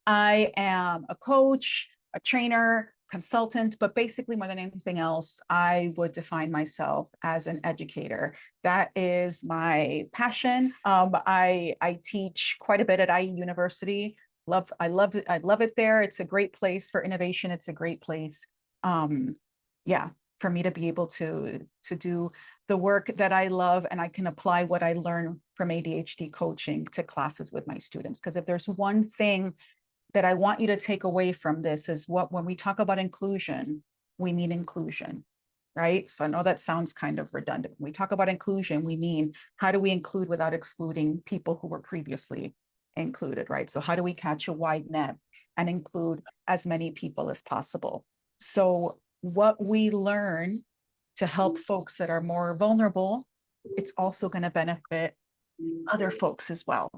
I am a coach, a trainer, consultant, but basically more than anything else, I would define myself as an educator. That is my passion. I teach quite a bit at IE University. I love it there. It's a great place for innovation. It's a great place, yeah, for me to be able to do the work that I love, and I can apply what I learn from ADHD coaching to classes with my students. Because if there's one thing that I want you to take away from this is when we talk about inclusion, we mean inclusion, right? So I know that sounds kind of redundant. When we talk about inclusion, we mean how do we include without excluding people who were previously included, right? So how do we catch a wide net and include as many people as possible? So what we learn to help folks that are more vulnerable, it's also going to benefit other folks as well.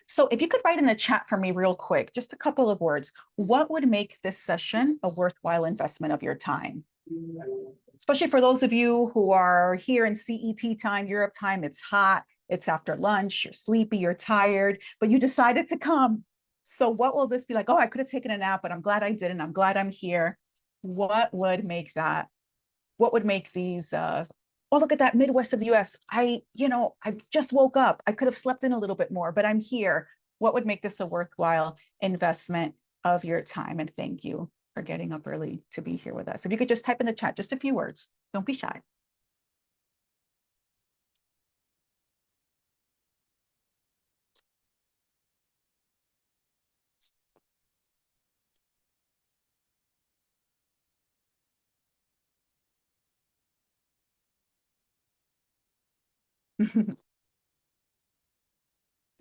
So if you could write in the chat for me real quick, just a couple of words, what would make this session a worthwhile investment of your time? Especially for those of you who are here in CET time, Europe time, it's hot, it's after lunch, you're sleepy, you're tired, but you decided to come. So what will this be like? Oh, I could have taken a nap, but I'm glad I didn't. I'm glad I'm here. What would make that? What would make these oh, look at that Midwest of the US. I just woke up. I could have slept in a little bit more, but I'm here. What would make this a worthwhile investment of your time? And thank you for getting up early to be here with us. If you could just type in the chat, just a few words. Don't be shy.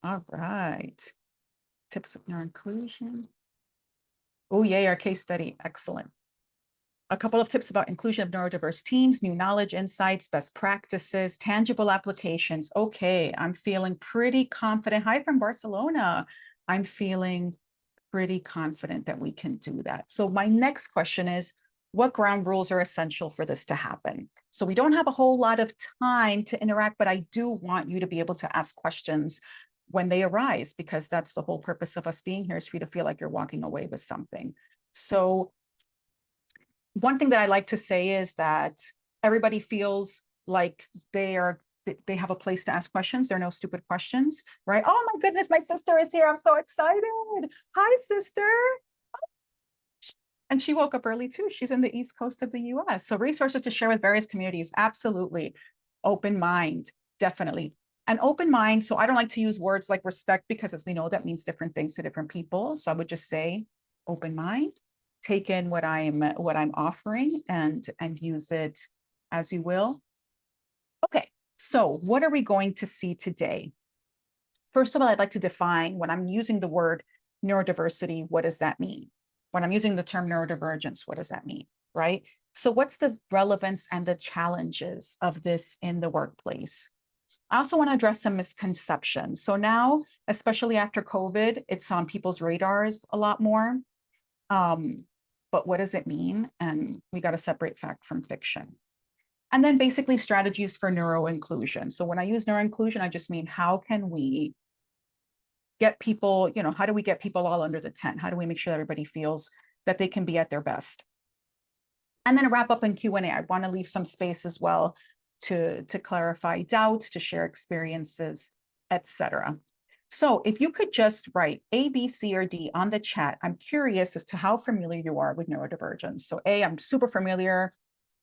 All right. Tips of neuroinclusion. Oh, yay, our case study. Excellent. A couple of tips about inclusion of neurodiverse teams, new knowledge, insights, best practices, tangible applications. Okay, I'm feeling pretty confident. Hi from Barcelona. I'm feeling pretty confident that we can do that. So my next question is, what ground rules are essential for this to happen? So we don't have a whole lot of time to interact, but I do want you to be able to ask questions when they arise, because that's the whole purpose of us being here, is for you to feel like you're walking away with something. So one thing that I like to say is that everybody feels like they have a place to ask questions. There are no stupid questions, right? Oh my goodness, my sister is here. I'm so excited. Hi, sister. And she woke up early too. She's in the East Coast of the US. So resources to share with various communities, absolutely. Open mind, definitely. An open mind, so I don't like to use words like respect, because as we know, that means different things to different people. So I would just say open mind, take in what I'm offering and use it as you will. Okay, so what are we going to see today? First of all, I'd like to define, when I'm using the word neurodiversity, what does that mean? When I'm using the term neurodivergence, what does that mean, right? So what's the relevance and the challenges of this in the workplace? I also want to address some misconceptions. So now, especially after COVID, it's on people's radars a lot more. But what does it mean? And we got to separate fact from fiction. And then basically strategies for neuroinclusion. So when I use neuroinclusion, I just mean, how can we get people, how do we get people all under the tent? How do we make sure that everybody feels that they can be at their best? And then a wrap up in Q&A. I want to leave some space as well to clarify doubts, to share experiences, etc. So if you could just write A, B, C, or D on the chat, I'm curious as to how familiar you are with neurodivergence. So A, I'm super familiar.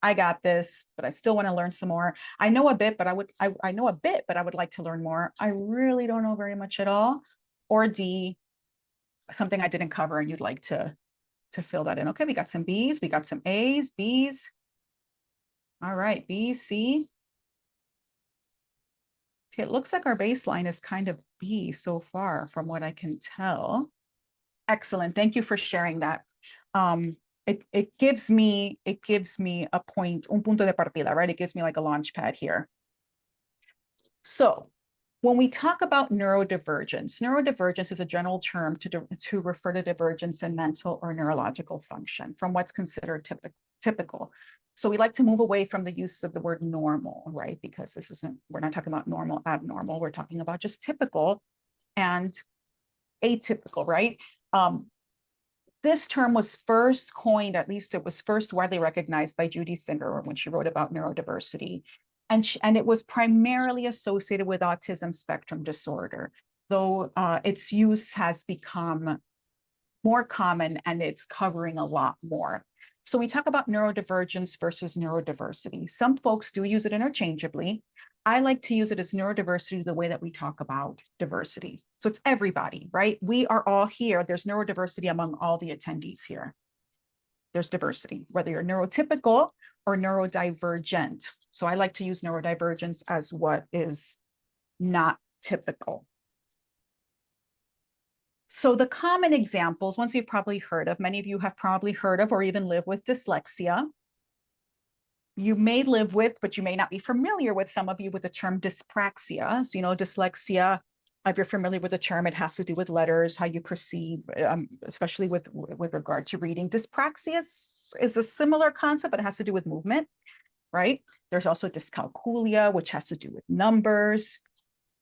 I got this, but I still want to learn some more. I know a bit, but I know a bit, but I would like to learn more. I really don't know very much at all. Or D, something I didn't cover and you'd like to fill that in. Okay, we got some B's, we got some A's, B's. All right, B, C. Okay, it looks like our baseline is kind of B so far from what I can tell. Excellent, thank you for sharing that. It gives me a point, un punto de partida, right? It gives me like a launch pad here. So when we talk about neurodivergence is a general term to refer to divergence in mental or neurological function from what's considered typical. So we like to move away from the use of the word normal, right? Because we're not talking about normal, abnormal. We're talking about just typical and atypical, right? This term was first coined, at least it was first widely recognized by Judy Singer when she wrote about neurodiversity. And it was primarily associated with autism spectrum disorder, though its use has become more common and it's covering a lot more. So we talk about neurodivergence versus neurodiversity. Some folks do use it interchangeably. I like to use it as neurodiversity the way that we talk about diversity. So it's everybody, right? We are all here. There's neurodiversity among all the attendees here. There's diversity, whether you're neurotypical or neurodivergent. So I like to use neurodivergence as what is not typical. So the common examples, ones you've probably heard of, many of you have probably heard of or even live with dyslexia. You may live with, but you may not be familiar with, some of you with the term dyspraxia. So, you know, dyslexia, if you're familiar with the term, it has to do with letters, how you perceive, especially with regard to reading. Dyspraxia is a similar concept, but it has to do with movement, right? There's also dyscalculia, which has to do with numbers.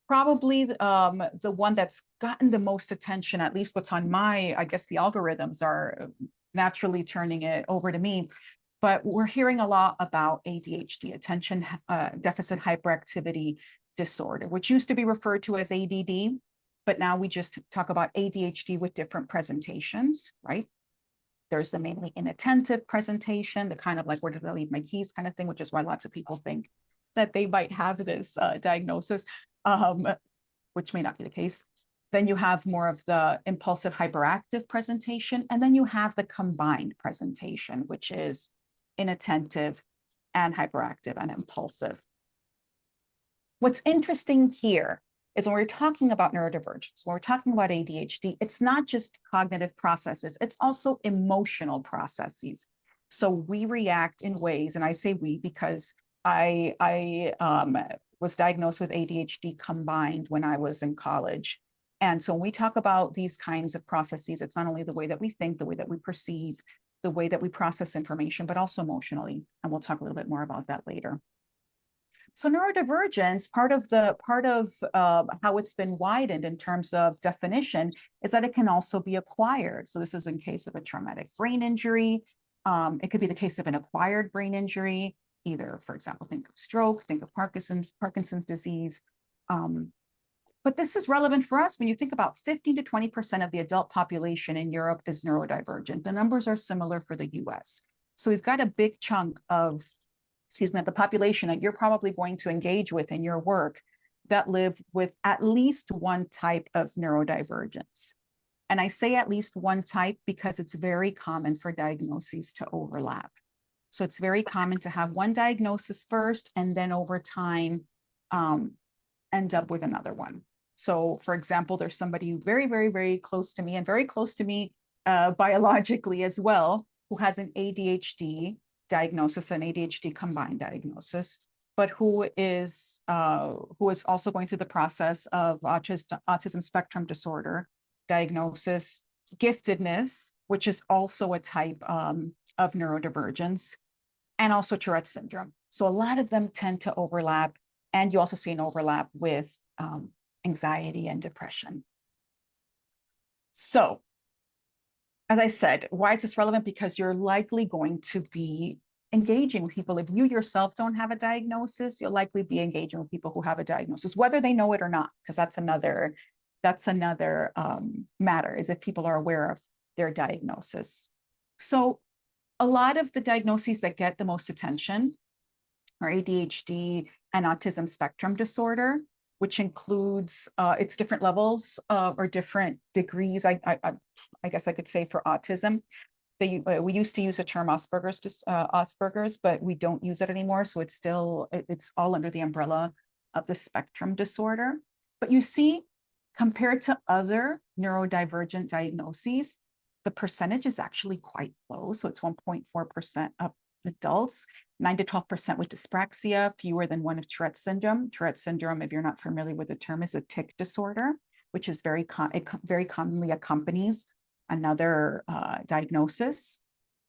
Probably the one that's gotten the most attention, at least what's on my, I guess the algorithms are naturally turning it over to me, but we're hearing a lot about ADHD, attention deficit hyperactivity disorder, which used to be referred to as ADD, but now we just talk about ADHD with different presentations, right? There's the mainly inattentive presentation, the kind of like, where did I leave my keys kind of thing, which is why lots of people think that they might have this diagnosis. Which may not be the case. Then you have more of the impulsive hyperactive presentation, and then you have the combined presentation, which is inattentive and hyperactive and impulsive. What's interesting here is when we're talking about neurodivergence, when we're talking about ADHD, it's not just cognitive processes, it's also emotional processes. So we react in ways, and I say we because I was diagnosed with ADHD combined when I was in college. And so when we talk about these kinds of processes, it's not only the way that we think, the way that we perceive, the way that we process information, but also emotionally. And we'll talk a little bit more about that later. So neurodivergence, part of how it's been widened in terms of definition is that it can also be acquired. So this is in case of a traumatic brain injury. It could be the case of an acquired brain injury, either, for example, think of stroke, think of Parkinson's disease. But this is relevant for us when you think about 15 to 20% of the adult population in Europe is neurodivergent. The numbers are similar for the US. So we've got a big chunk of, the population that you're probably going to engage with in your work that live with at least one type of neurodivergence. And I say at least one type because it's very common for diagnoses to overlap. So it's very common to have one diagnosis first and then over time end up with another one. So for example, there's somebody very, very, very close to me and very close to me biologically as well, who has an ADHD diagnosis, an ADHD combined diagnosis, but who is also going through the process of autism spectrum disorder diagnosis, giftedness, which is also a type of neurodivergence, and also Tourette's syndrome. So a lot of them tend to overlap, and you also see an overlap with anxiety and depression. So, as I said, why is this relevant? Because you're likely going to be engaging with people. If you yourself don't have a diagnosis, you'll likely be engaging with people who have a diagnosis, whether they know it or not, because that's another matter, is if people are aware of their diagnosis. So a lot of the diagnoses that get the most attention are ADHD and autism spectrum disorder, which includes its different levels or different degrees. I guess I could say for autism. We used to use the term Asperger's, but we don't use it anymore. So it's all under the umbrella of the spectrum disorder. But you see, compared to other neurodivergent diagnoses, the percentage is actually quite low. So it's 1.4% of adults, 9 to 12% with dyspraxia, fewer than one of Tourette's syndrome. Tourette's syndrome, if you're not familiar with the term, is a tic disorder, which is very commonly accompanies another diagnosis.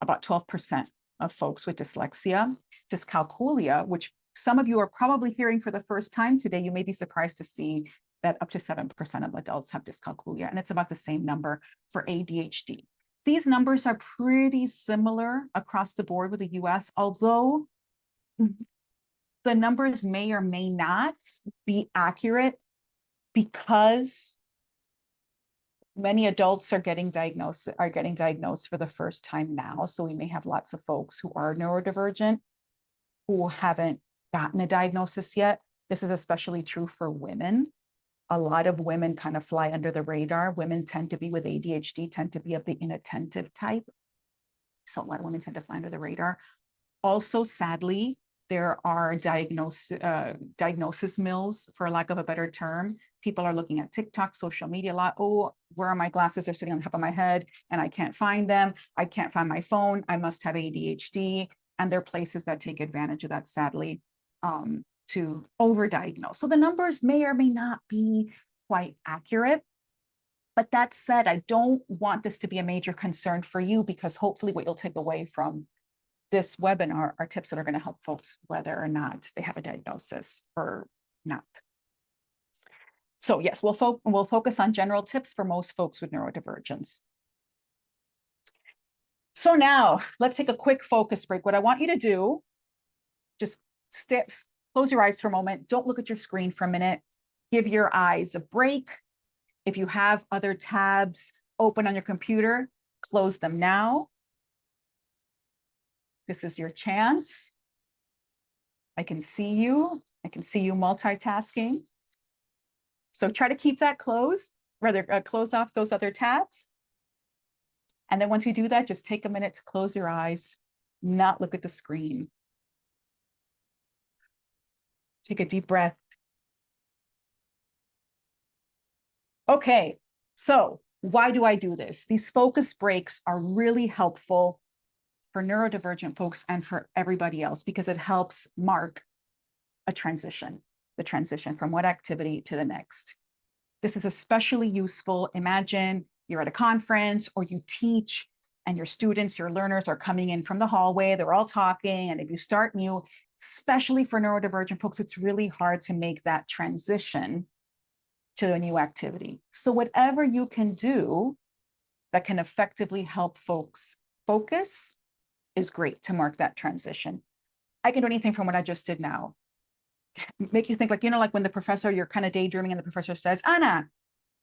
About 12% of folks with dyslexia. Dyscalculia, which some of you are probably hearing for the first time today, you may be surprised to see that up to 7% of adults have dyscalculia, and it's about the same number for ADHD. These numbers are pretty similar across the board with the US, although the numbers may or may not be accurate because many adults are getting diagnosed for the first time now. So we may have lots of folks who are neurodivergent who haven't gotten a diagnosis yet. This is especially true for women. A lot of women kind of fly under the radar. Women tend to be with ADHD, tend to be a bit inattentive type. So a lot of women tend to fly under the radar. Also, sadly, there are diagnosis mills, for lack of a better term. People are looking at TikTok, social media a lot. Oh, where are my glasses? They're sitting on top of my head and I can't find them. I can't find my phone. I must have ADHD. And there are places that take advantage of that, sadly, to overdiagnose. So the numbers may or may not be quite accurate. But that said, I don't want this to be a major concern for you, because hopefully what you'll take away from this webinar are tips that are going to help folks whether or not they have a diagnosis or not. So yes, we'll focus on general tips for most folks with neurodivergence. So now let's take a quick focus break. What I want you to do, just close your eyes for a moment. Don't look at your screen for a minute. Give your eyes a break. If you have other tabs open on your computer, close them now. This is your chance. I can see you. I can see you multitasking. So try to keep that closed, rather close off those other tabs. And then once you do that, just take a minute to close your eyes, not look at the screen. Take a deep breath. Okay, so why do I do this? These focus breaks are really helpful for neurodivergent folks and for everybody else, because it helps mark a transition, the transition from one activity to the next. This is especially useful. Imagine you're at a conference or you teach and your students, your learners are coming in from the hallway, they're all talking, and if you start new, especially for neurodivergent folks, it's really hard to make that transition to a new activity. So whatever you can do that can effectively help folks focus is great to mark that transition. I can do anything from what I just did now. Make you think, like, you know, like when the professor, you're kind of daydreaming and the professor says, Anna,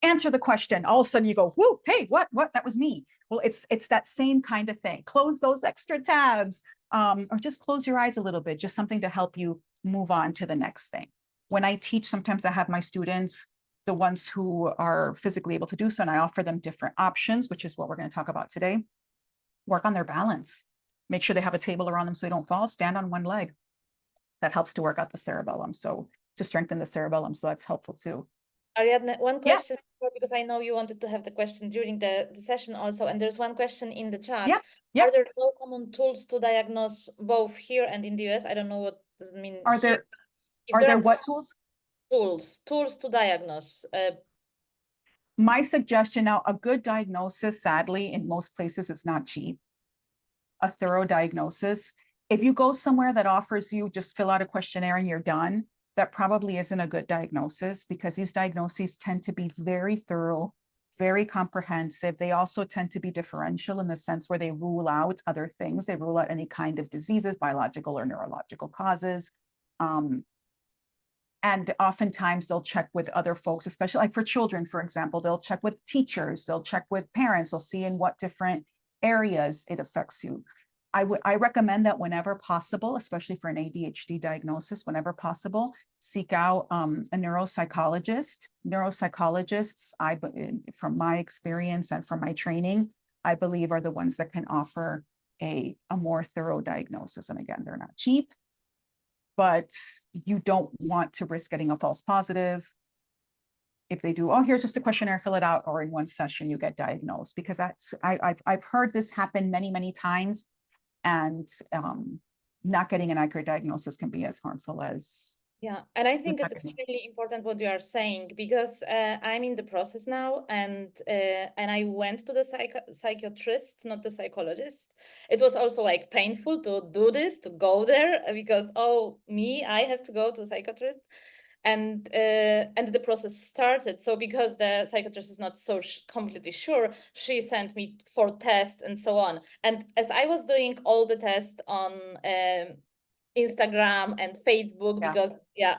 answer the question. All of a sudden you go, whoo, hey, what, that was me. Well, it's that same kind of thing. Close those extra tabs, or just close your eyes a little bit, just something to help you move on to the next thing. When I teach, sometimes I have my students, the ones who are physically able to do so, and I offer them different options, which is what we're going to talk about today. Work on their balance. Make sure they have a table around them so they don't fall. Stand on one leg. That helps to work out the cerebellum. So to strengthen the cerebellum. So that's helpful too. Ariadne, one question, because I know you wanted to have the question during the session also, and there's one question in the chat. Yeah. Are there no common tools to diagnose both here and in the US? I don't know what does it mean. Are there what tools? Tools to diagnose. My suggestion now, a good diagnosis, sadly, in most places, it's not cheap. A thorough diagnosis. If you go somewhere that offers you just fill out a questionnaire and you're done, that probably isn't a good diagnosis, because these diagnoses tend to be very thorough, very comprehensive. They also tend to be differential in the sense where they rule out other things. They rule out any kind of diseases, biological or neurological causes. And oftentimes they'll check with other folks, especially like for children, for example, they'll check with teachers, they'll check with parents, they'll see in what different areas it affects you. I recommend that whenever possible, especially for an ADHD diagnosis, whenever possible, seek out a neuropsychologist. Neuropsychologists, from my experience and from my training, I believe are the ones that can offer a more thorough diagnosis. And again, they're not cheap, but you don't want to risk getting a false positive. If they do, oh, here's just a questionnaire, fill it out, or in one session you get diagnosed, because I've heard this happen many, many times. And not getting an accurate diagnosis can be as harmful as. Yeah, and I think it's extremely important what you are saying, because I'm in the process now, and I went to the psychiatrist, not the psychologist. It was also like painful to do this, to go there, because I have to go to a psychiatrist. and the process started. So because the psychiatrist is not so completely sure, she sent me for tests and so on. And as I was doing all the tests on Instagram and Facebook, because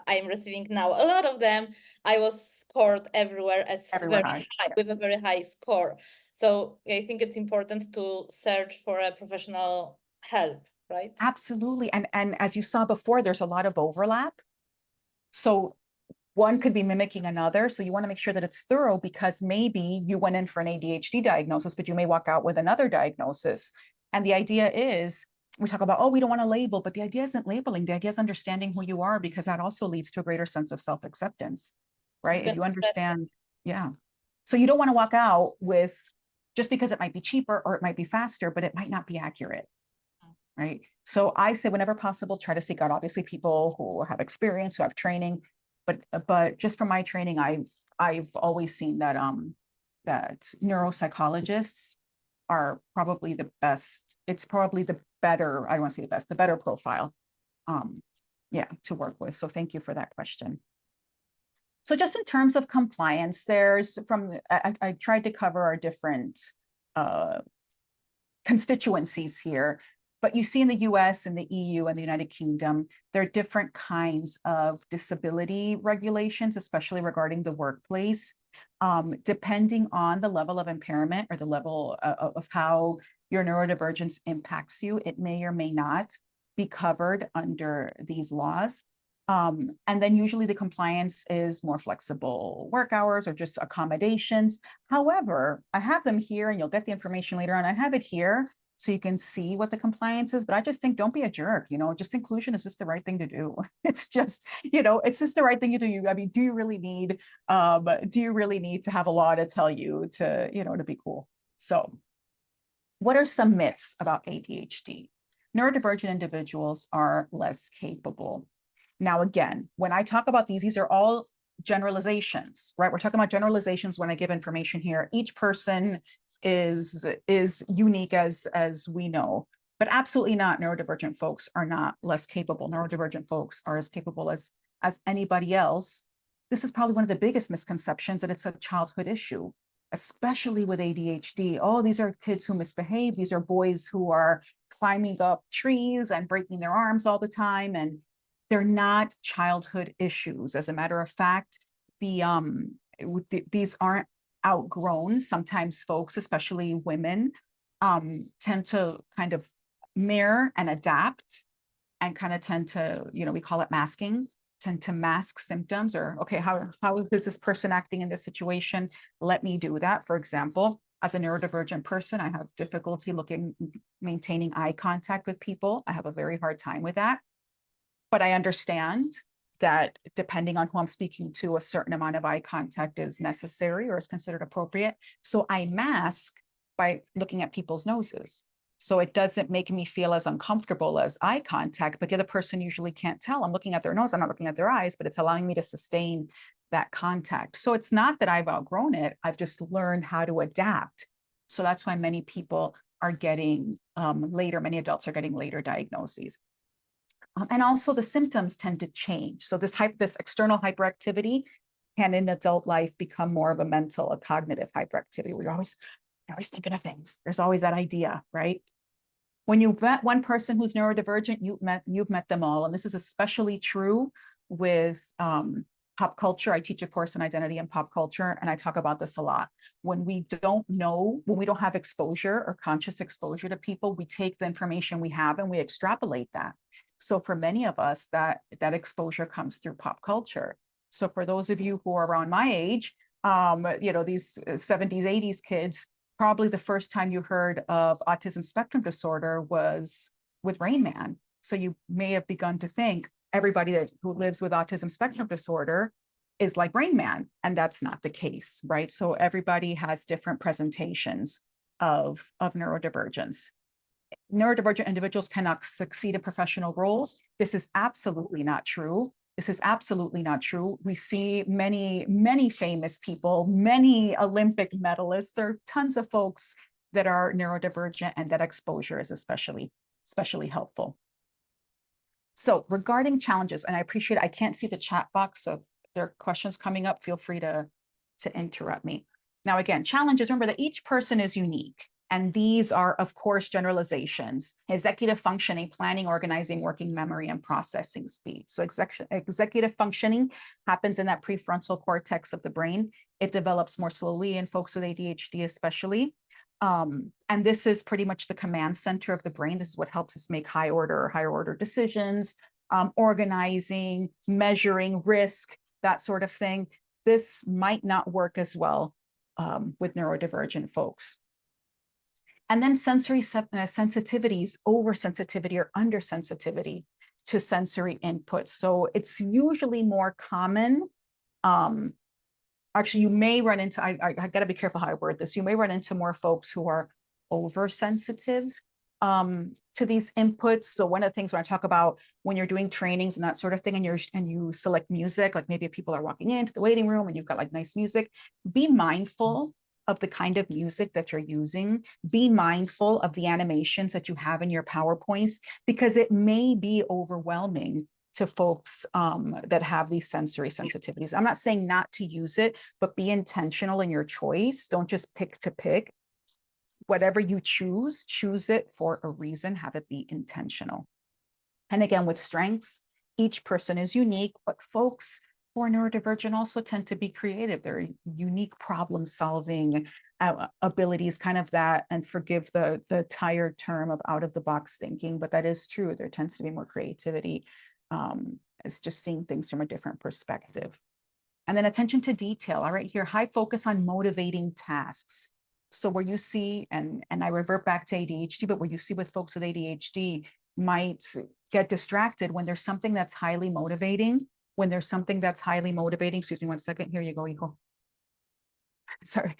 I'm receiving now a lot of them, I was scored everywhere as Everywhere very high. high, with a very high score. So I think it's important to search for a professional help, right? Absolutely. And as you saw before, there's a lot of overlap. So one could be mimicking another. So you want to make sure that it's thorough, because maybe you went in for an ADHD diagnosis, but you may walk out with another diagnosis. And the idea is, we talk about, oh, we don't want to label, but the idea isn't labeling. The idea is understanding who you are, because that also leads to a greater sense of self-acceptance, right? If you understand, So you don't want to walk out with, just because it might be cheaper or it might be faster, but it might not be accurate, right? So I say, whenever possible, try to seek out, obviously, people who have experience, who have training, but just from my training, I've always seen that that neuropsychologists are probably the best. It's probably the better, I don't want to say the best, the better profile, to work with. So thank you for that question. So just in terms of compliance, there's I tried to cover our different constituencies here. But you see in the US and the EU and the United Kingdom, there are different kinds of disability regulations, especially regarding the workplace, depending on the level of impairment or the level of how your neurodivergence impacts you. It may or may not be covered under these laws. And then usually the compliance is more flexible work hours or just accommodations. However, I have them here, and you'll get the information later on. I have it here so you can see what the compliance is, but I just think, don't be a jerk, just inclusion is just the right thing to do. It's just, it's just the right thing to do. I mean, do you really need to have a law to tell you to be cool? So what are some myths about ADHD? Neurodivergent individuals are less capable. Now, again, when I talk about these are all generalizations, right? We're talking about generalizations when I give information here. Each person is unique, as we know, but absolutely not. Neurodivergent folks are not less capable. Neurodivergent folks are as capable as anybody else. This is probably one of the biggest misconceptions, that it's a childhood issue, especially with ADHD. Oh, these are kids who misbehave. These are boys who are climbing up trees and breaking their arms all the time. And they're not childhood issues. As a matter of fact, these aren't outgrown. Sometimes folks, especially women, tend to kind of mirror and adapt, and kind of tend to, we call it masking, tend to mask symptoms, or, okay, how is this person acting in this situation? Let me do that. For example, as a neurodivergent person, I have difficulty maintaining eye contact with people. I have a very hard time with that. But I understand that depending on who I'm speaking to, a certain amount of eye contact is necessary or is considered appropriate. So I mask by looking at people's noses. So it doesn't make me feel as uncomfortable as eye contact, but the other person usually can't tell. I'm looking at their nose, I'm not looking at their eyes, but it's allowing me to sustain that contact. So it's not that I've outgrown it, I've just learned how to adapt. So that's why many people are getting many adults are getting later diagnoses. And also the symptoms tend to change. So this external hyperactivity can in adult life become more of a cognitive hyperactivity. We're always thinking of things. There's always that idea, right? When you've met one person who's neurodivergent, you've met them all. And this is especially true with pop culture. I teach a course on identity and pop culture, and I talk about this a lot. When we don't have exposure or conscious exposure to people, we take the information we have and we extrapolate that. So for many of us, that exposure comes through pop culture. So for those of you who are around my age, these 70s, 80s kids, probably the first time you heard of autism spectrum disorder was with Rain Man. So you may have begun to think everybody who lives with autism spectrum disorder is like Rain Man, and that's not the case, right? So everybody has different presentations of neurodivergence. Neurodivergent individuals cannot succeed in professional roles. This is absolutely not true. This is absolutely not true. We see many, many famous people, many Olympic medalists. There are tons of folks that are neurodivergent, and that exposure is especially helpful. So regarding challenges, and I appreciate, I can't see the chat box, so there are questions coming up, feel free to interrupt me. Now, again, challenges, remember that each person is unique. And these are, of course, generalizations: executive functioning, planning, organizing, working memory, and processing speed. So executive functioning happens in that prefrontal cortex of the brain. It develops more slowly in folks with ADHD, especially. And this is pretty much the command center of the brain. This is what helps us make higher order decisions, organizing, measuring risk, that sort of thing. This might not work as well with neurodivergent folks. And then sensory sensitivities, oversensitivity or undersensitivity to sensory input. So it's usually more common. Actually, you may run into, I got to be careful how I word this. You may run into more folks who are oversensitive to these inputs. So one of the things when I talk about when you're doing trainings and that sort of thing, and you select music, like maybe if people are walking into the waiting room and you've got like nice music, be mindful of the kind of music that you're using. Be mindful of the animations that you have in your PowerPoints, because it may be overwhelming to folks that have these sensory sensitivities. I'm not saying not to use it, but be intentional in your choice. Don't just pick to pick. Whatever you choose it for a reason, have it be intentional. And again, with strengths, each person is unique, but folks who are neurodivergent also tend to be creative. They're unique problem solving abilities, kind of that, and forgive the tired term of out of the box thinking, but that is true. There tends to be more creativity. It's just seeing things from a different perspective. And then attention to detail. All right, here, high focus on motivating tasks. So where you see, and I revert back to ADHD, but where you see with folks with ADHD might get distracted when there's something that's highly motivating. When there's something that's highly motivating, excuse me 1 second, here you go, Eagle. Sorry.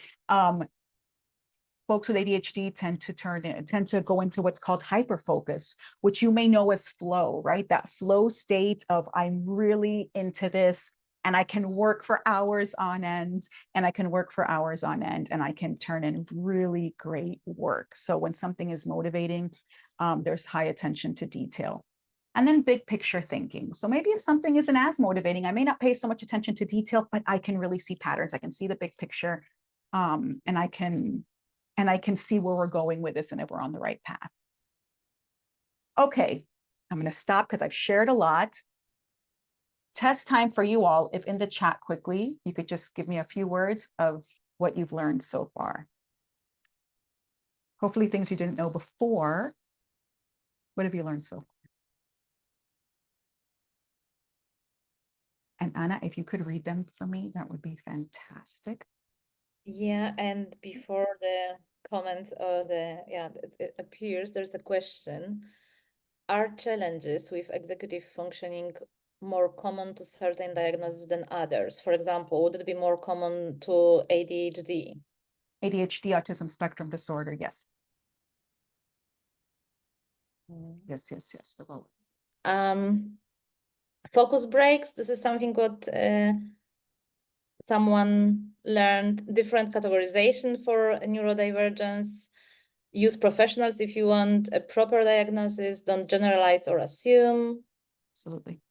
Folks with ADHD tend to go into what's called hyperfocus, which you may know as flow, right? That flow state of I'm really into this and I can work for hours on end, and I can work for hours on end, and I can turn in really great work. So when something is motivating, there's high attention to detail. And then big picture thinking. So maybe if something isn't as motivating, I may not pay so much attention to detail, but I can really see patterns. I can see the big picture, and I can see where we're going with this and if we're on the right path. Okay, I'm going to stop because I've shared a lot. Test time for you all. If in the chat quickly, you could just give me a few words of what you've learned so far. Hopefully things you didn't know before. What have you learned so far? And Anna, if you could read them for me, that would be fantastic. Yeah, and before the comments or it appears, there's a question. Are challenges with executive functioning more common to certain diagnoses than others? For example, would it be more common to ADHD? ADHD, autism spectrum disorder, yes. Yes. Focus breaks. This is something what someone learned, different categorization for neurodivergence. Use professionals if you want a proper diagnosis. Don't generalize or assume. Absolutely.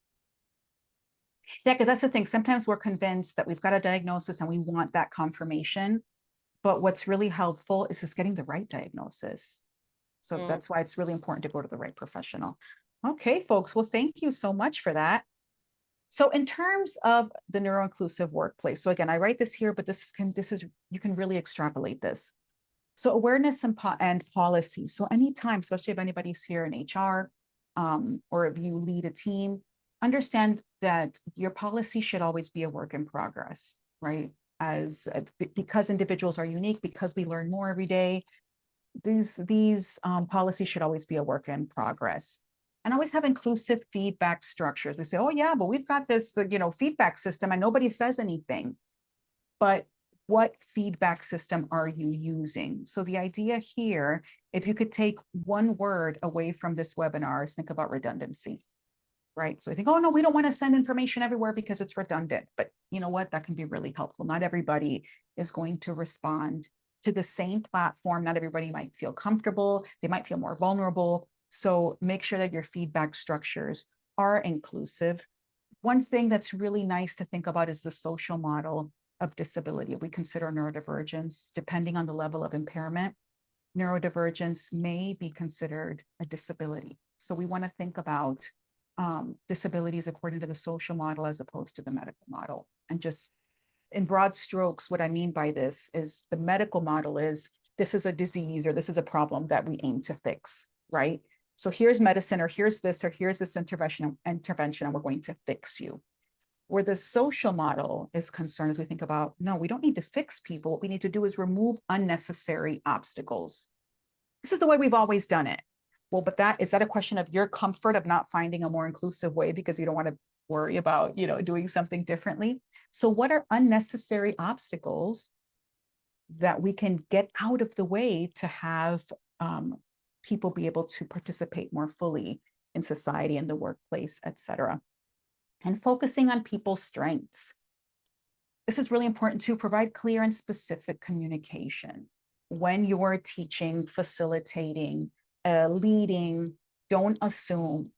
Yeah, because that's the thing. Sometimes we're convinced that we've got a diagnosis and we want that confirmation. But what's really helpful is just getting the right diagnosis. So that's why it's really important to go to the right professional. Okay, folks. Well, thank you so much for that. So in terms of the neuroinclusive workplace, so again, I write this here, but you can really extrapolate this. So awareness and policy. So anytime, especially if anybody's here in HR, or if you lead a team, understand that your policy should always be a work in progress, right? Because individuals are unique, because we learn more every day, these policies should always be a work in progress. And always have inclusive feedback structures. We say, oh yeah, but we've got this, feedback system and nobody says anything. But what feedback system are you using? So the idea here, if you could take one word away from this webinar, is think about redundancy, right? So I think, oh no, we don't want to send information everywhere because it's redundant. But you know what? That can be really helpful. Not everybody is going to respond to the same platform. Not everybody might feel comfortable. They might feel more vulnerable. So make sure that your feedback structures are inclusive. One thing that's really nice to think about is the social model of disability. If we consider neurodivergence, depending on the level of impairment, neurodivergence may be considered a disability. So we want to think about disabilities according to the social model as opposed to the medical model. And just in broad strokes, what I mean by this is the medical model is this is a disease or this is a problem that we aim to fix, right? So here's medicine or here's this intervention and we're going to fix you. Where the social model is concerned, as we think about, no, we don't need to fix people. What we need to do is remove unnecessary obstacles. This is the way we've always done it. Well, but is that a question of your comfort of not finding a more inclusive way because you don't want to worry about, doing something differently? So what are unnecessary obstacles that we can get out of the way to have people be able to participate more fully in society, in the workplace, et cetera? And focusing on people's strengths. This is really important to provide clear and specific communication. When you're teaching, facilitating, leading, don't assume,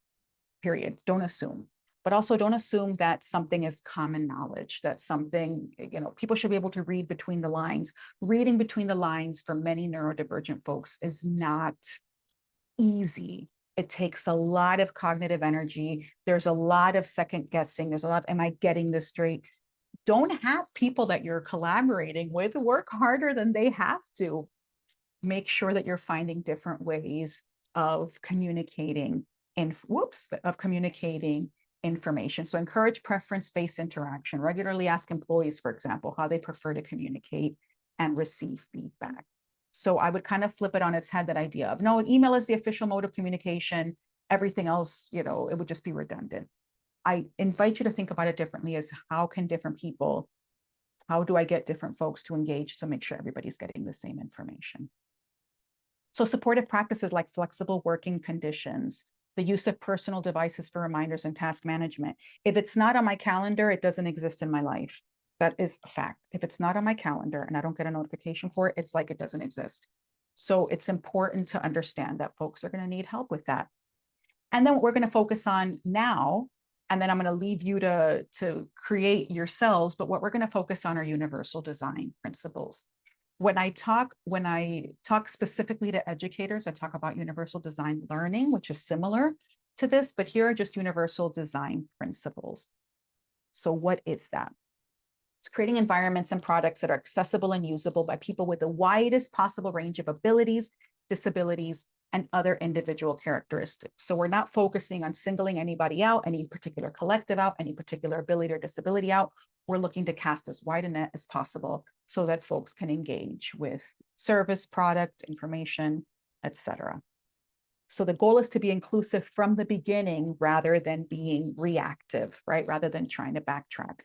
period, don't assume. But also don't assume that something is common knowledge, that something, people should be able to read between the lines. Reading between the lines for many neurodivergent folks is not easy. It takes a lot of cognitive energy. There's a lot of second guessing. There's a lot, am I getting this straight? Don't have people that you're collaborating with work harder than they have to. Make sure that you're finding different ways of communicating information. So encourage preference-based interaction. Regularly ask employees, for example, how they prefer to communicate and receive feedback. So I would kind of flip it on its head, that idea of, no, email is the official mode of communication. Everything else, it would just be redundant. I invite you to think about it differently as how do I get different folks to engage to make sure everybody's getting the same information? So supportive practices like flexible working conditions, the use of personal devices for reminders and task management. If it's not on my calendar, it doesn't exist in my life. That is a fact. If it's not on my calendar and I don't get a notification for it, it's like it doesn't exist. So it's important to understand that folks are going to need help with that. And then what we're going to focus on now, and then I'm going to leave you to create yourselves, but what we're going to focus on are universal design principles. When I talk specifically to educators, I talk about universal design learning, which is similar to this, but here are just universal design principles. So what is that? It's creating environments and products that are accessible and usable by people with the widest possible range of abilities, disabilities, and other individual characteristics. So we're not focusing on singling anybody out, any particular collective out, any particular ability or disability out. We're looking to cast as wide a net as possible so that folks can engage with service, product, information, etc. So the goal is to be inclusive from the beginning rather than being reactive, right? Rather than trying to backtrack.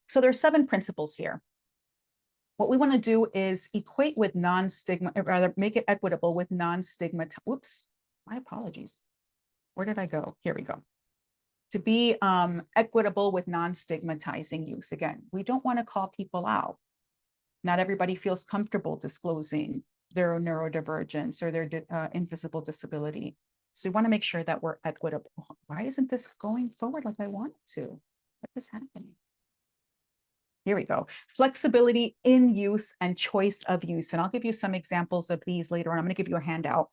So there's 7 principles here. What we want to do is equate with non-stigma, or rather make it equitable with non-stigma. Whoops, my apologies. Where did I go? Here we go. To be equitable with non-stigmatizing use. Again, we don't want to call people out. Not everybody feels comfortable disclosing their neurodivergence or their invisible disability. So we want to make sure that we're equitable. Why isn't this going forward like I want it to? What is happening? Here we go. Flexibility in use and choice of use. And I'll give you some examples of these later on. I'm going to give you a handout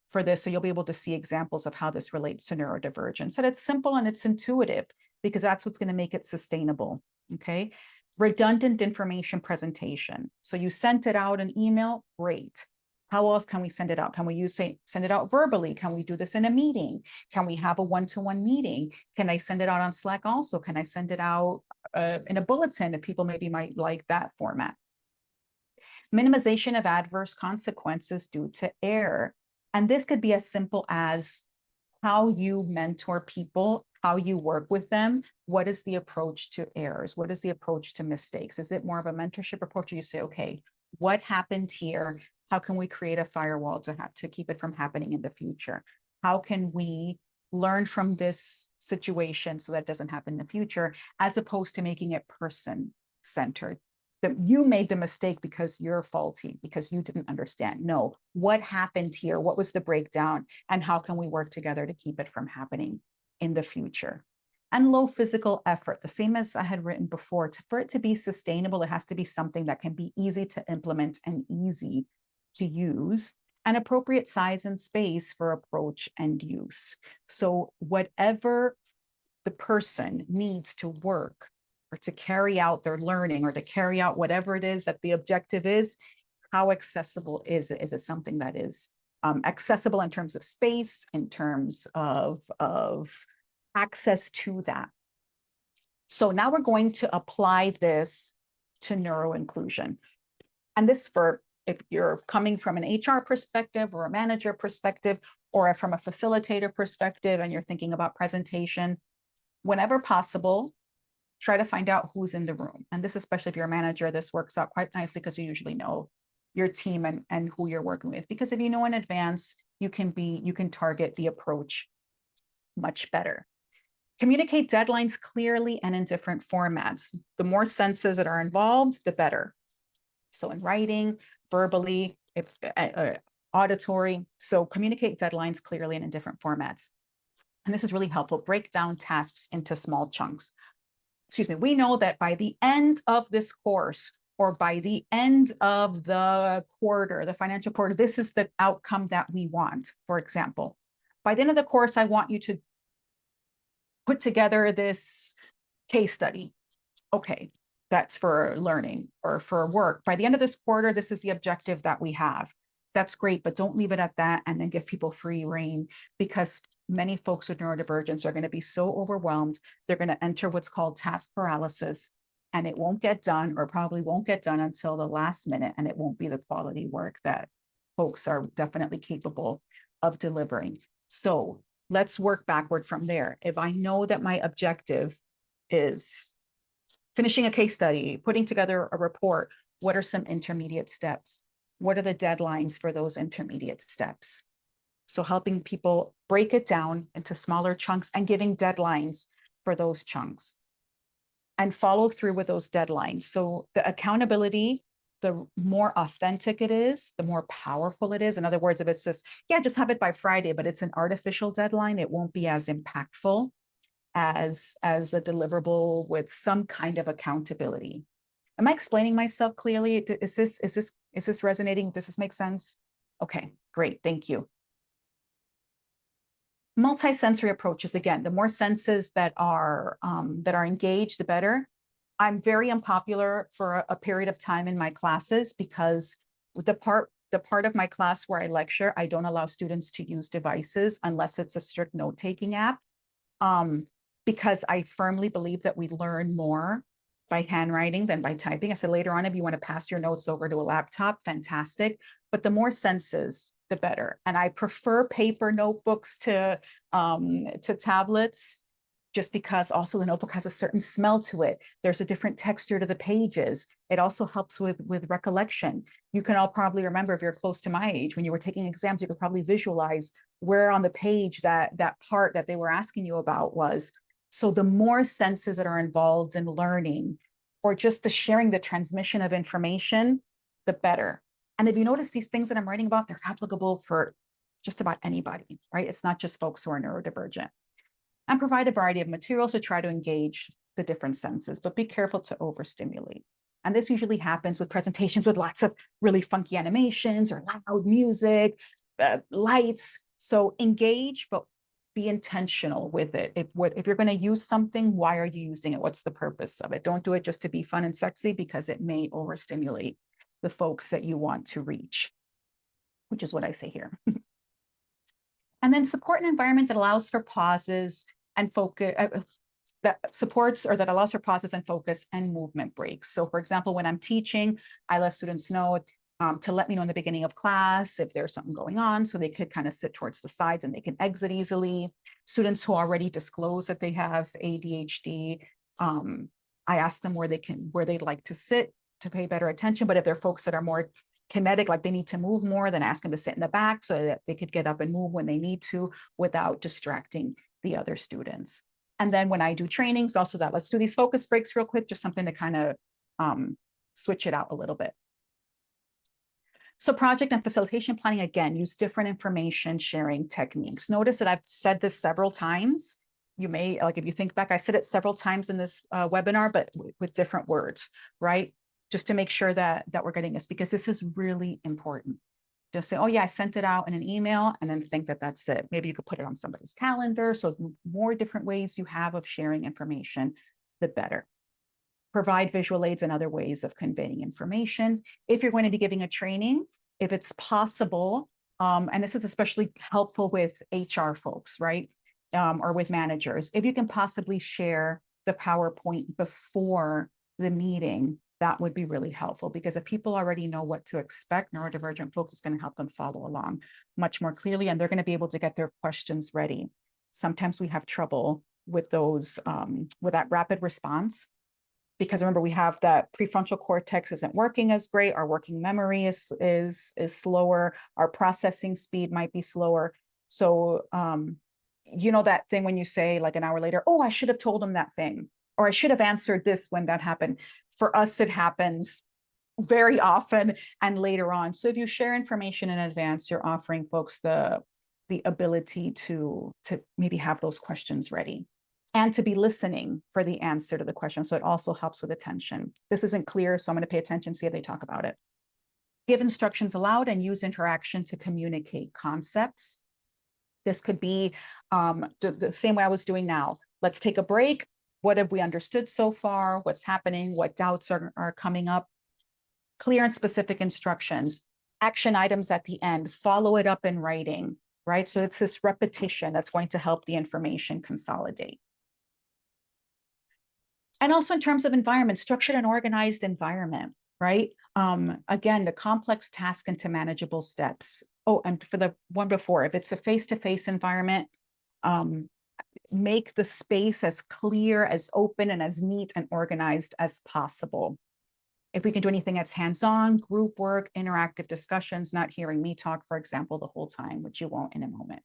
for this, so you'll be able to see examples of how this relates to neurodivergence. And it's simple and it's intuitive because that's what's going to make it sustainable. Okay. Redundant information presentation. So you sent it out an email, great. How else can we send it out? Can we send it out verbally? Can we do this in a meeting? Can we have a one-to-one meeting? Can I send it out on Slack also? Can I send it out in a bulletin if people maybe might like that format? Minimization of adverse consequences due to error. And this could be as simple as how you mentor people, how you work with them. What is the approach to errors? What is the approach to mistakes? Is it more of a mentorship approach, or you say, okay, what happened here? How can we create a firewall to keep it from happening in the future? How can we learn from this situation so that it doesn't happen in the future, as opposed to making it person-centered? That you made the mistake because you're faulty, because you didn't understand. No, what happened here? What was the breakdown? And how can we work together to keep it from happening in the future? and low physical effort. The same as I had written before, for it to be sustainable, it has to be something that can be easy to implement and easy to use, and appropriate size and space for approach and use. So whatever the person needs to work or to carry out their learning or to carry out whatever it is that the objective is, how accessible is it? Is it something that is accessible in terms of space, in terms of access to that? So now we're going to apply this to neuroinclusion. And this for if you're coming from an HR perspective or a manager perspective, or from a facilitator perspective, and you're thinking about presentation, whenever possible, try to find out who's in the room. And this, especially if you're a manager, this works out quite nicely because you usually know your team and who you're working with. Because if you know in advance, you can target the approach much better. Communicate deadlines clearly and in different formats. The more senses that are involved, the better. So in writing, verbally, if auditory. So communicate deadlines clearly and in different formats. And this is really helpful. Break down tasks into small chunks. Excuse me. We know that by the end of this course, or by the end of the quarter, the financial quarter, this is the outcome that we want. For example, by the end of the course, I want you to put together this case study. Okay, that's for learning or for work. By the end of this quarter, this is the objective that we have. That's great, but don't leave it at that and then give people free rein, because many folks with neurodivergence are going to be so overwhelmed, they're going to enter what's called task paralysis, and it won't get done, or probably won't get done until the last minute, and it won't be the quality work that folks are definitely capable of delivering. So let's work backward from there. If I know that my objective is finishing a case study, putting together a report, what are some intermediate steps? What are the deadlines for those intermediate steps? So helping people break it down into smaller chunks and giving deadlines for those chunks, and follow through with those deadlines. So the accountability, the more authentic it is, the more powerful it is. In other words, if it's just, yeah, just have it by Friday, but it's an artificial deadline, it won't be as impactful as a deliverable with some kind of accountability. Am I explaining myself clearly? Is this resonating? Does this make sense? Okay, great, thank you. Multisensory approaches, again, the more senses that are engaged, the better. I'm very unpopular for a period of time in my classes, because the part of my class where I lecture, I don't allow students to use devices unless it's a strict note-taking app, because I firmly believe that we learn more by handwriting than by typing. I said later on, if you want to pass your notes over to a laptop, fantastic. But the more senses, the better. And I prefer paper notebooks to tablets, just because also the notebook has a certain smell to it. There's a different texture to the pages. It also helps with recollection. You can all probably remember, if you're close to my age, when you were taking exams, you could probably visualize where on the page that part that they were asking you about was. So the more senses that are involved in learning, or just the sharing, the transmission of information, the better. And if you notice, these things that I'm writing about, they're applicable for just about anybody, right? It's not just folks who are neurodivergent. And provide a variety of materials to try to engage the different senses, but be careful to overstimulate. And this usually happens with presentations with lots of really funky animations or loud music, lights. So engage, but be intentional with it. If you're going to use something, why are you using it? What's the purpose of it? Don't do it just to be fun and sexy, because it may overstimulate the folks that you want to reach, which is what I say here. And then support an environment that allows for pauses and focus, that supports or that allows for pauses and focus and movement breaks. So for example, when I'm teaching, I let students know to let me know in the beginning of class if there's something going on, so they could kind of sit towards the sides and they can exit easily. Students who already disclose that they have ADHD, I ask them where they'd like to sit to pay better attention. But if they're folks that are more kinetic, like they need to move more, then ask them to sit in the back so that they could get up and move when they need to without distracting the other students. And then when I do trainings, also that, let's do these focus breaks real quick, just something to kind of switch it out a little bit. So project and facilitation planning, again, use different information sharing techniques. Notice that I've said this several times. You may, like, if you think back, I said it several times in this webinar, but with different words, right? Just to make sure that we're getting this, because this is really important. Just say, oh yeah, I sent it out in an email, and then think that that's it. Maybe you could put it on somebody's calendar. So the more different ways you have of sharing information, the better. Provide visual aids and other ways of conveying information. If you're going to be giving a training, if it's possible, and this is especially helpful with HR folks, right? Or with managers, if you can possibly share the PowerPoint before the meeting, that would be really helpful, because if people already know what to expect, neurodivergent folks is going to help them follow along much more clearly, and they're going to be able to get their questions ready. Sometimes we have trouble with those, with that rapid response, because remember, we have that prefrontal cortex isn't working as great. Our working memory is slower. Our processing speed might be slower. So, you know, that thing when you say like an hour later, oh, I should have told them that thing, or I should have answered this when that happened. For us, it happens very often and later on. So if you share information in advance, you're offering folks the ability to maybe have those questions ready, and to be listening for the answer to the question. So it also helps with attention. This isn't clear, so I'm going to pay attention, see if they talk about it. Give instructions aloud and use interaction to communicate concepts. This could be the same way I was doing now. Let's take a break. What have we understood so far? What's happening? What doubts are coming up? Clear and specific instructions. Action items at the end. Follow it up in writing, right? So it's this repetition that's going to help the information consolidate. And also in terms of environment, structured and organized environment, right? Again, the complex task into manageable steps. Oh, and for the one before, if it's a face-to-face environment, make the space as clear, as open, and as neat and organized as possible. If we can do anything that's hands-on, group work, interactive discussions, not hearing me talk, for example, the whole time, which you won't in a moment.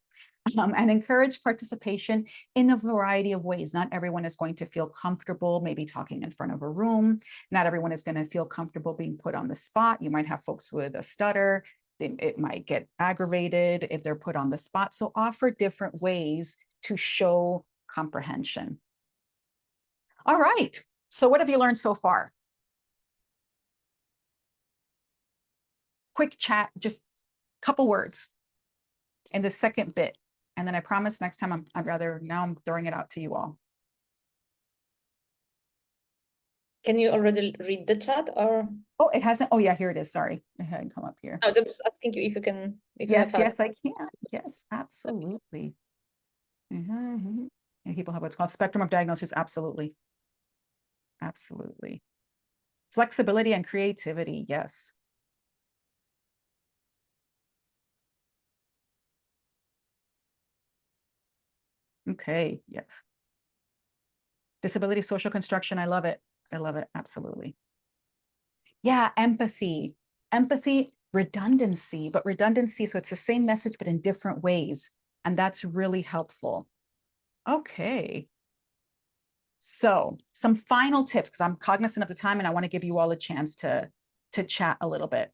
And encourage participation in a variety of ways. Not everyone is going to feel comfortable maybe talking in front of a room. Not everyone is going to feel comfortable being put on the spot. You might have folks with a stutter. It might get aggravated if they're put on the spot. So offer different ways to show comprehension. All right. So what have you learned so far? Quick chat, just a couple words in the second bit. And then I promise next time I'm throwing it out to you all. Can you already read the chat, or? Oh, it hasn't. Oh yeah, here it is. Sorry, it hadn't come up here. I'm just asking you if you can. Yes, yes, I can. Yes, absolutely. And people have what's called spectrum of diagnosis. Absolutely. Absolutely. Flexibility and creativity. Yes. Okay, yes. Disability social construction, I love it. I love it, absolutely. Yeah, empathy. Empathy, redundancy, but redundancy, so it's the same message, but in different ways. And that's really helpful. Okay. So some final tips, because I'm cognizant of the time and I want to give you all a chance to chat a little bit.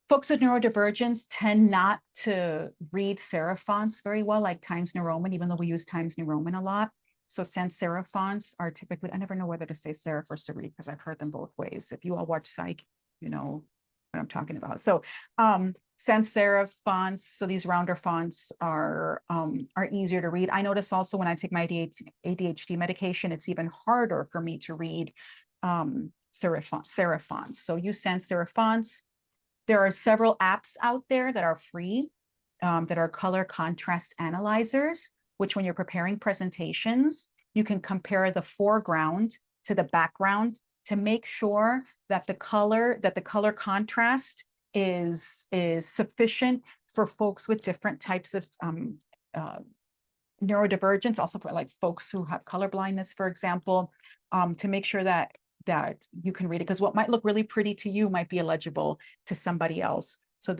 Folks with neurodivergence tend not to read serif fonts very well, like Times New Roman, even though we use Times New Roman a lot. So sans serif fonts are typically, I never know whether to say serif or serif because I've heard them both ways. If you all watch Psych, you know what I'm talking about. So sans serif fonts, so these rounder fonts are easier to read. I notice also when I take my ADHD medication, it's even harder for me to read serif fonts. So use sans serif fonts. There are several apps out there that are free, that are color contrast analyzers, which when you're preparing presentations, you can compare the foreground to the background to make sure that the color contrast is sufficient for folks with different types of neurodivergence, also for like folks who have color blindness, for example, to make sure that you can read it, because what might look really pretty to you might be illegible to somebody else. So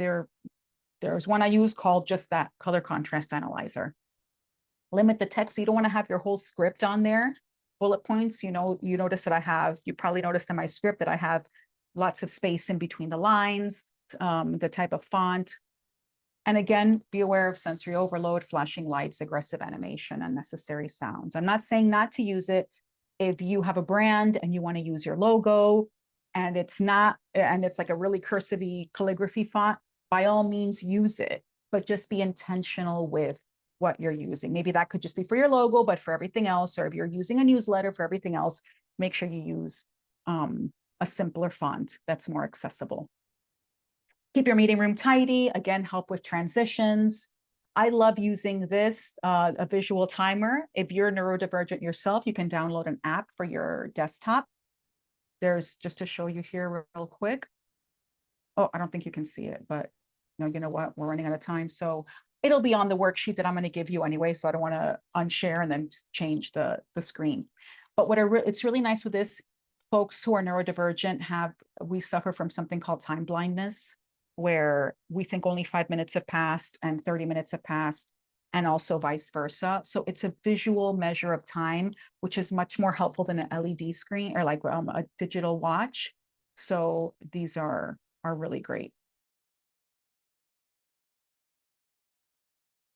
there's one I use called just that, color contrast analyzer. Limit the text. So you don't want to have your whole script on there. Bullet points, you notice that you probably noticed in my script that I have lots of space in between the lines, the type of font. And again, be aware of sensory overload, flashing lights, aggressive animation, unnecessary sounds. I'm not saying not to use it. If you have a brand and you want to use your logo and it's like a really cursive calligraphy font, by all means use it, but just be intentional with what you're using. Maybe that could just be for your logo, but for everything else, or if you're using a newsletter for everything else, make sure you use a simpler font that's more accessible. Keep your meeting room tidy. Again, help with transitions. I love using this, a visual timer. If you're neurodivergent yourself, you can download an app for your desktop. There's, just to show you here real quick. Oh, I don't think you can see it, but no, you know what? We're running out of time. So it'll be on the worksheet that I'm going to give you anyway. So I don't want to unshare and then change the screen. But it's really nice with this, folks who are neurodivergent we suffer from something called time blindness, where we think only 5 minutes have passed and 30 minutes have passed, and also vice versa. So it's a visual measure of time, which is much more helpful than an LED screen or like a digital watch. So these are really great.